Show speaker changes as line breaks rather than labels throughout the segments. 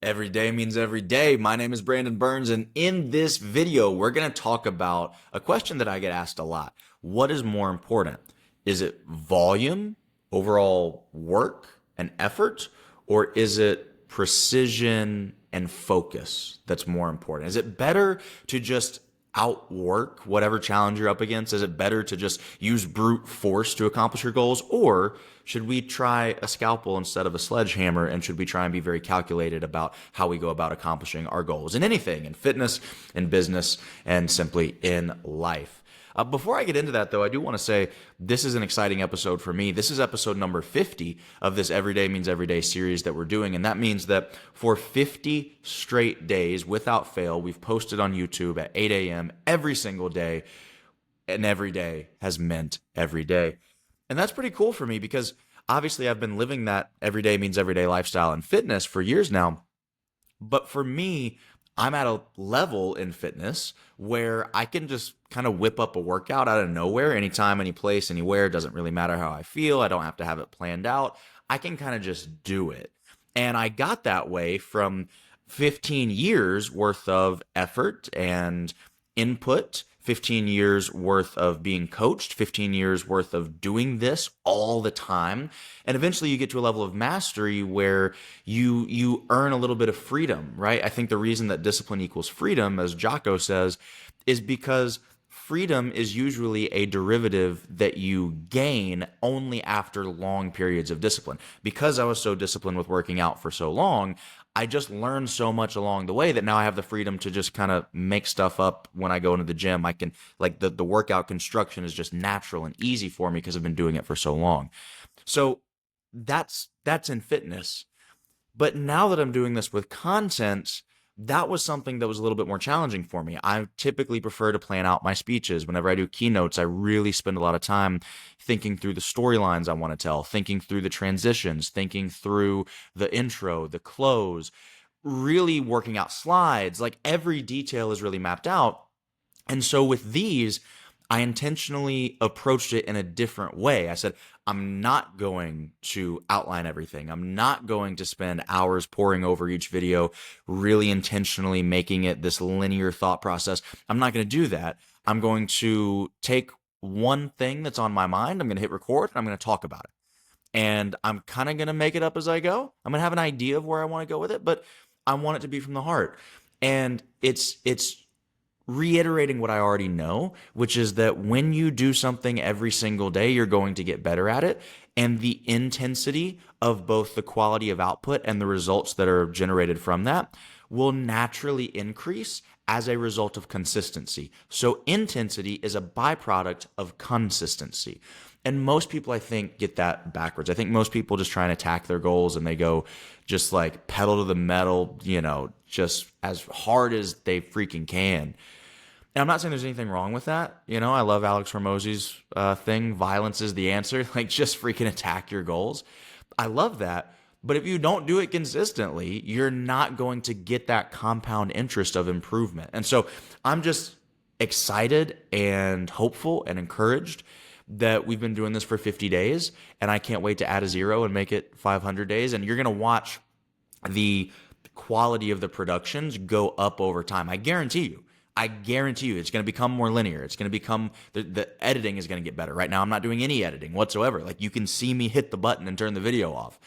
Every day means every day. My name is Brandon Burns, and in this video, we're going to talk about a question that I get asked a lot. What is more important? Is it volume, overall work and effort, or is it precision and focus that's more important? Is it better to just outwork whatever challenge you're up against? Is it better to just use brute force to accomplish your goals? Or should we try a scalpel instead of a sledgehammer? And should we try and be very calculated about how we go about accomplishing our goals in anything, in fitness, in business, and simply in life? Before I get into that, though, I do want to say this is an exciting episode for me. This is episode number 50 of this Everyday Means Everyday series that we're doing. And that means that for 50 straight days, without fail, we've posted on YouTube at 8 a.m. every single day. And every day has meant every day. And that's pretty cool for me because obviously I've been living that everyday means everyday lifestyle in fitness for years now. But for me, I'm at a level in fitness where I can just kind of whip up a workout out of nowhere, anytime, any place, anywhere. It doesn't really matter how I feel. I don't have to have it planned out. I can kind of just do it. And I got that way from 15 years worth of effort and input, 15 years worth of being coached, 15 years worth of doing this all the time. And eventually you get to a level of mastery where you earn a little bit of freedom, right? I think the reason that discipline equals freedom, as Jocko says, is because freedom is usually a derivative that you gain only after long periods of discipline. Because I was so disciplined with working out for so long, I just learned so much along the way that now I have the freedom to just kind of make stuff up when I go into the gym. I can, like, the workout construction is just natural and easy for me because I've been doing it for so long. So that's in fitness. But now that I'm doing this with content, that was something that was a little bit more challenging for me. I typically prefer to plan out my speeches. Whenever I do keynotes, I really spend a lot of time thinking through the storylines I want to tell, thinking through the transitions, thinking through the intro, the close, really working out slides. Like every detail is really mapped out. And so with these, I intentionally approached it in a different way. I said, I'm not going to outline everything. I'm not going to spend hours poring over each video, really intentionally making it this linear thought process. I'm not going to do that. I'm going to take one thing that's on my mind. I'm going to hit record and I'm going to talk about it. And I'm kind of going to make it up as I go. I'm going to have an idea of where I want to go with it, but I want it to be from the heart. And it's reiterating what I already know, which is that when you do something every single day, you're going to get better at it. And the intensity of both the quality of output and the results that are generated from that will naturally increase as a result of consistency. So intensity is a byproduct of consistency. And most people, I think, get that backwards. I think most people just try and attack their goals and they go just like pedal to the metal, just as hard as they freaking can. And I'm not saying there's anything wrong with that. I love Alex Hormozy's thing, violence is the answer. Like, just freaking attack your goals. I love that. But if you don't do it consistently, you're not going to get that compound interest of improvement. And so I'm just excited and hopeful and encouraged that we've been doing this for 50 days. And I can't wait to add a zero and make it 500 days. And you're going to watch the quality of the productions go up over time. I guarantee you. It's going to become more linear. It's going to become, the editing is going to get better. Right now, I'm not doing any editing whatsoever. Like, you can see me hit the button and turn the video off.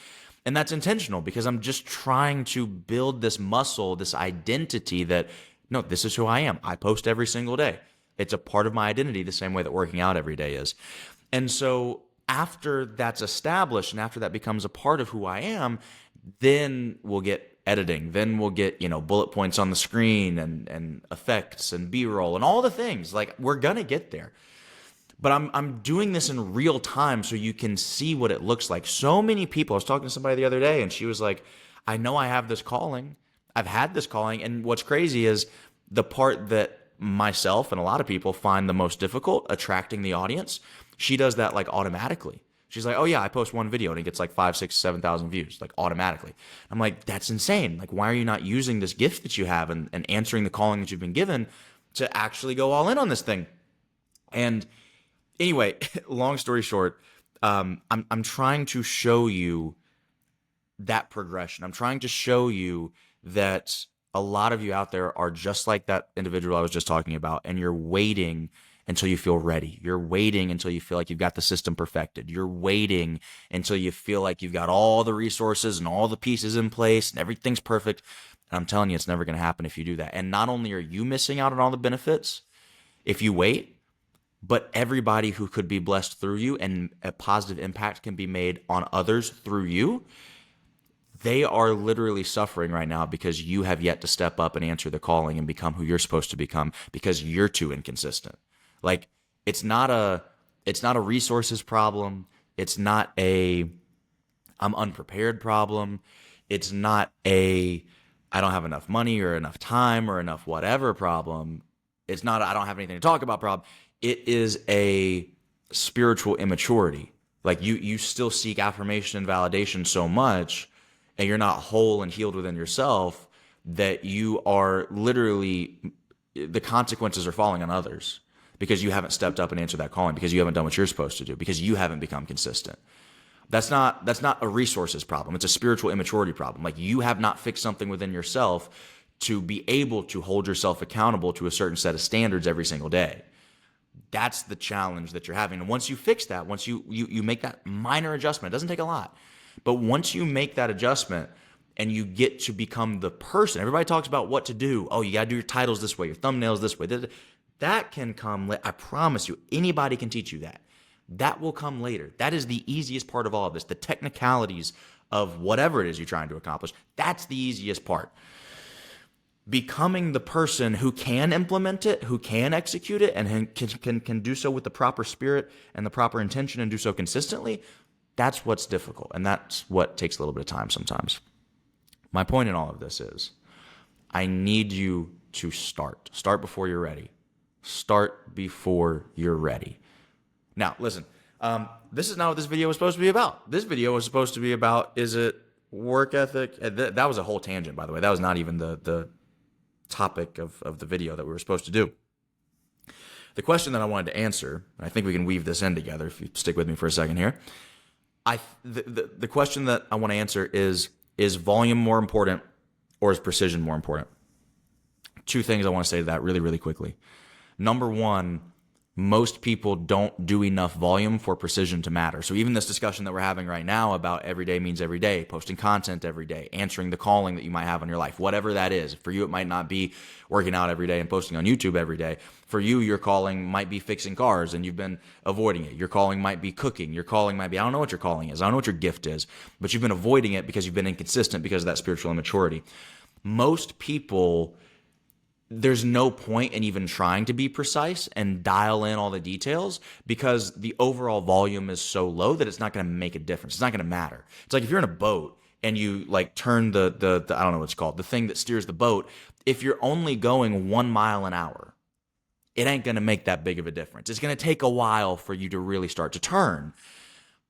And that's intentional because I'm just trying to build this muscle, this identity that, no, this is who I am. I post every single day. It's a part of my identity the same way that working out every day is. And so after that's established and after that becomes a part of who I am, then we'll get editing. Then we'll get, bullet points on the screen and effects and B-roll and all the things. Like, we're going to get there. But I'm doing this in real time so you can see what it looks like. So many people, I was talking to somebody the other day and she was like, I know I have this calling. I've had this calling. And what's crazy is the part that myself and a lot of people find the most difficult, attracting the audience. She does that like automatically. She's like, oh yeah, I post one video and it gets like 5, 6, 7,000 views, like automatically. I'm like, that's insane. Like, why are you not using this gift that you have and answering the calling that you've been given to actually go all in on this thing? And anyway, long story short, I'm trying to show you that progression. I'm trying to show you that a lot of you out there are just like that individual I was just talking about, and you're waiting until you feel ready. You're waiting until you feel like you've got the system perfected. You're waiting until you feel like you've got all the resources and all the pieces in place and everything's perfect. And I'm telling you, it's never going to happen if you do that. And not only are you missing out on all the benefits if you wait, but everybody who could be blessed through you and a positive impact can be made on others through you, they are literally suffering right now because you have yet to step up and answer the calling and become who you're supposed to become because you're too inconsistent. Like it's not a resources problem. It's not a I'm unprepared problem. It's not a I don't have enough money or enough time or enough whatever problem. It's not a I don't have anything to talk about problem. It is a spiritual immaturity. Like you still seek affirmation and validation so much, and you're not whole and healed within yourself, that you are literally, the consequences are falling on others because you haven't stepped up and answered that calling, because you haven't done what you're supposed to do, because you haven't become consistent. That's not a resources problem. It's a spiritual immaturity problem. Like you have not fixed something within yourself to be able to hold yourself accountable to a certain set of standards every single day. That's the challenge that you're having. And once you fix that, once you make that minor adjustment, it doesn't take a lot. But once you make that adjustment and you get to become the person, everybody talks about what to do. Oh, you got to do your titles this way, your thumbnails this way. That can come, I promise you, anybody can teach you that. That will come later. That is the easiest part of all of this. The technicalities of whatever it is you're trying to accomplish, that's the easiest part. Becoming the person who can implement it, who can execute it, and can do so with the proper spirit and the proper intention and do so consistently, that's what's difficult. And that's what takes a little bit of time sometimes. My point in all of this is I need you to start. Start before you're ready. Start before you're ready. Now, listen, this is not what this video was supposed to be about. This video was supposed to be about, is it work ethic? That was a whole tangent, by the way. That was not even the topic of the video that we were supposed to do. The question that I wanted to answer, and I think we can weave this in together if you stick with me for a second here. The question that I want to answer is volume more important or is precision more important? Two things I want to say to that really, really quickly. Number one, most people don't do enough volume for precision to matter. So even this discussion that we're having right now about every day means every day, posting content every day, answering the calling that you might have on your life, whatever that is. For you, it might not be working out every day and posting on YouTube every day. For you, your calling might be fixing cars and you've been avoiding it. Your calling might be cooking. Your calling might be, I don't know what your calling is. I don't know what your gift is, but you've been avoiding it because you've been inconsistent because of that spiritual immaturity. Most people, there's no point in even trying to be precise and dial in all the details because the overall volume is so low that it's not going to make a difference. It's not going to matter. It's like if you're in a boat and you like turn the I don't know what it's called, the thing that steers the boat. If you're only going 1 mile an hour, it ain't going to make that big of a difference. It's going to take a while for you to really start to turn.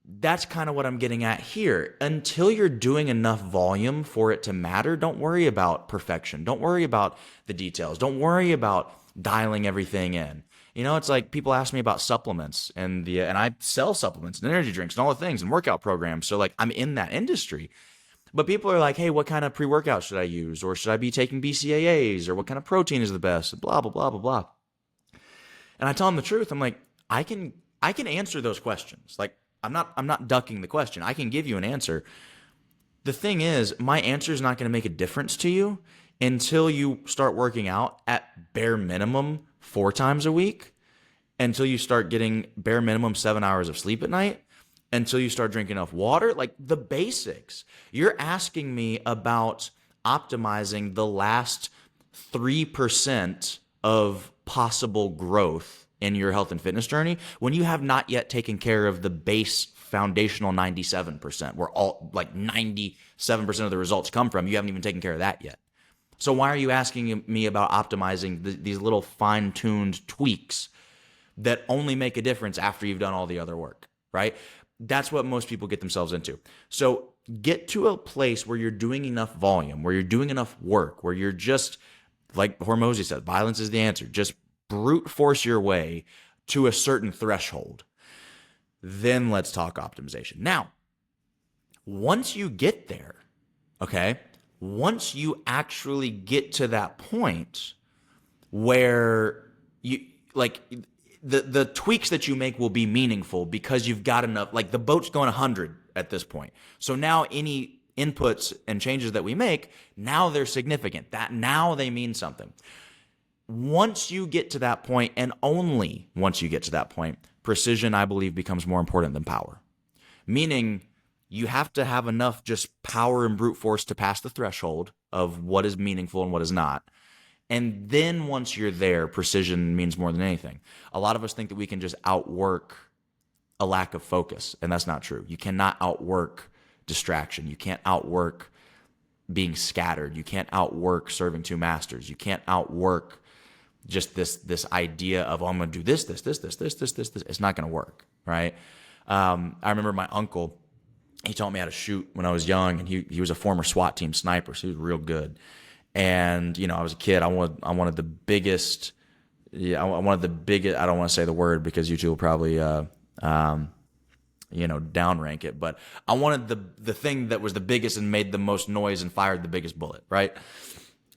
That's kind of what I'm getting at here. Until you're doing enough volume for it to matter, don't worry about perfection. Don't worry about the details. Don't worry about dialing everything in. You know, it's like people ask me about supplements and I sell supplements and energy drinks and all the things and workout programs. So like I'm in that industry. But people are like, hey, what kind of pre-workout should I use? Or should I be taking BCAAs? Or what kind of protein is the best? Blah, blah, blah, blah, blah. And I tell them the truth. I'm like, I can answer those questions. Like, I'm not ducking the question. I can give you an answer. The thing is, my answer is not going to make a difference to you until you start working out at bare minimum 4 times a week, until you start getting bare minimum 7 hours of sleep at night, until you start drinking enough water, like the basics. You're asking me about optimizing the last 3% of possible growth in your health and fitness journey when you have not yet taken care of the base foundational 97%, where all like 97% of the results come from. You haven't even taken care of that yet. So why are you asking me about optimizing these little fine-tuned tweaks that only make a difference after you've done all the other work, right? That's what most people get themselves into. So get to a place where you're doing enough volume, where you're doing enough work, where you're just, like Hormozy said, violence is the answer. Just brute force your way to a certain threshold. Then let's talk optimization. Now, once you get there, okay, Once you actually get to that point where you like the tweaks that you make will be meaningful because you've got enough, like the boat's going 100 at this point. So now any inputs and changes that we make, now they're significant. That now they mean something. Once you get to that point, and only once you get to that point, precision, I believe, becomes more important than power. Meaning you have to have enough just power and brute force to pass the threshold of what is meaningful and what is not. And then once you're there, precision means more than anything. A lot of us think that we can just outwork a lack of focus, and that's not true. You cannot outwork distraction. You can't outwork being scattered. You can't outwork serving two masters. You can't outwork just this idea of, oh, I'm going to do this. It's not going to work, right? I remember my uncle, he taught me how to shoot when I was young, and he was a former SWAT team sniper, so he was real good. And, I was a kid. I wanted the biggest, I don't want to say the word because YouTube will probably, downrank it, but I wanted the thing that was the biggest and made the most noise and fired the biggest bullet, right?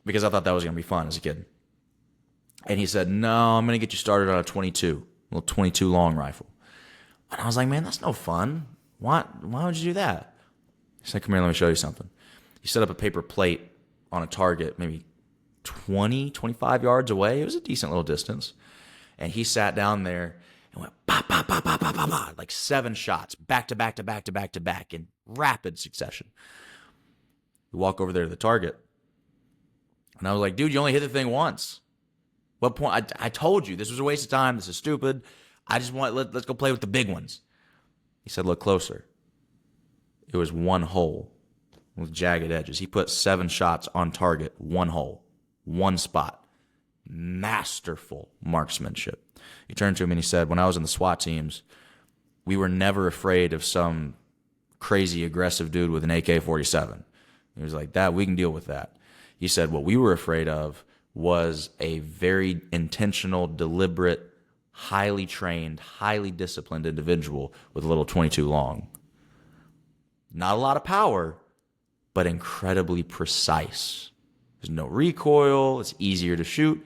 Because I thought that was going to be fun as a kid. And he said, no, I'm going to get you started on a 22, little 22 long rifle. And I was like, man, that's no fun. Why would you do that? He said, come here, let me show you something. He set up a paper plate on a target, maybe 20, 25 yards away. It was a decent little distance. And he sat down there and went, bah, bah, bah, bah, bah, bah, bah, like 7 shots, back to back to back to back to back in rapid succession. We walk over there to the target. And I was like, dude, you only hit the thing once. What point? I told you this was a waste of time. This is stupid. I just let's go play with the big ones. He said, look closer. It was one hole with jagged edges. He put 7 shots on target, one hole, one spot. Masterful marksmanship. He turned to him and he said, when I was in the SWAT teams, we were never afraid of some crazy aggressive dude with an AK-47. He was like, that, we can deal with that. He said, what we were afraid of was a very intentional, deliberate, highly trained, highly disciplined individual with a little 22 long. Not a lot of power, but incredibly precise. There's no recoil. It's easier to shoot.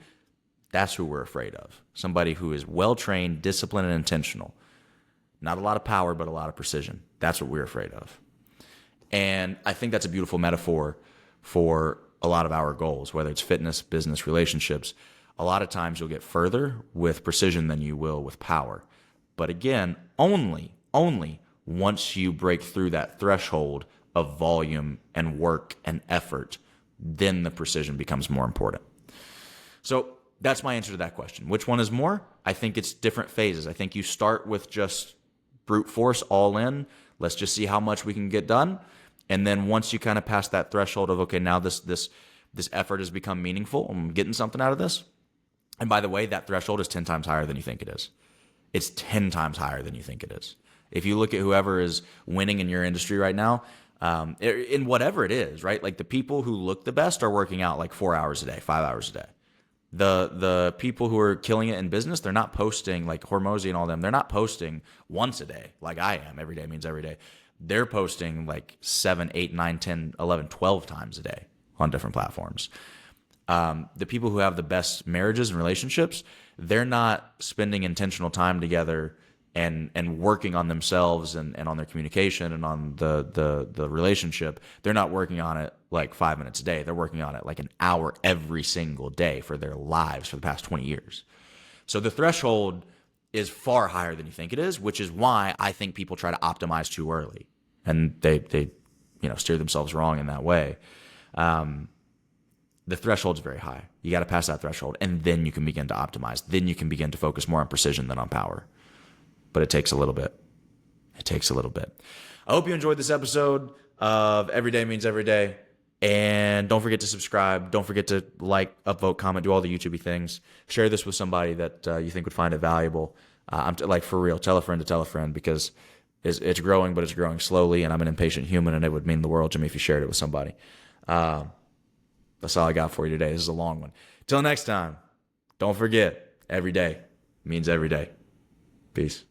That's who we're afraid of. Somebody who is well-trained, disciplined, and intentional. Not a lot of power, but a lot of precision. That's what we're afraid of. And I think that's a beautiful metaphor for a lot of our goals, whether it's fitness, business, relationships. A lot of times you'll get further with precision than you will with power. But again, only once you break through that threshold of volume and work and effort, then the precision becomes more important. So that's my answer to that question. Which one is more? I think it's different phases. I think you start with just brute force, all in. Let's just see how much we can get done. And then once you kind of pass that threshold of, okay, now this effort has become meaningful, I'm getting something out of this. And by the way, that threshold is 10 times higher than you think it is. It's 10 times higher than you think it is. If you look at whoever is winning in your industry right now, in whatever it is, right? Like the people who look the best are working out like 4 hours a day, 5 hours a day. The people who are killing it in business, they're not posting, like Hormozy and all them, they're not posting once a day like I am. Every day means every day. They're posting like 7, 8, 9, 10, 11, 12 times a day on different platforms. The people who have the best marriages and relationships, they're not spending intentional time together and working on themselves and on their communication and on the relationship. They're not working on it like 5 minutes a day. They're working on it like an hour every single day for their lives for the past 20 years. So the threshold is far higher than you think it is, which is why I think people try to optimize too early. And they steer themselves wrong in that way. The threshold's very high. You got to pass that threshold, and then you can begin to optimize. Then you can begin to focus more on precision than on power. But it takes a little bit. I hope you enjoyed this episode of Every Day Means Every Day. And don't forget to subscribe. Don't forget to like, upvote, comment, do all the YouTubey things. Share this with somebody that you think would find it valuable. For real, tell a friend to tell a friend, because it's growing, but it's growing slowly, and I'm an impatient human, and it would mean the world to me if you shared it with somebody. That's all I got for you today. This is a long one. Till next time, don't forget, every day means every day. Peace.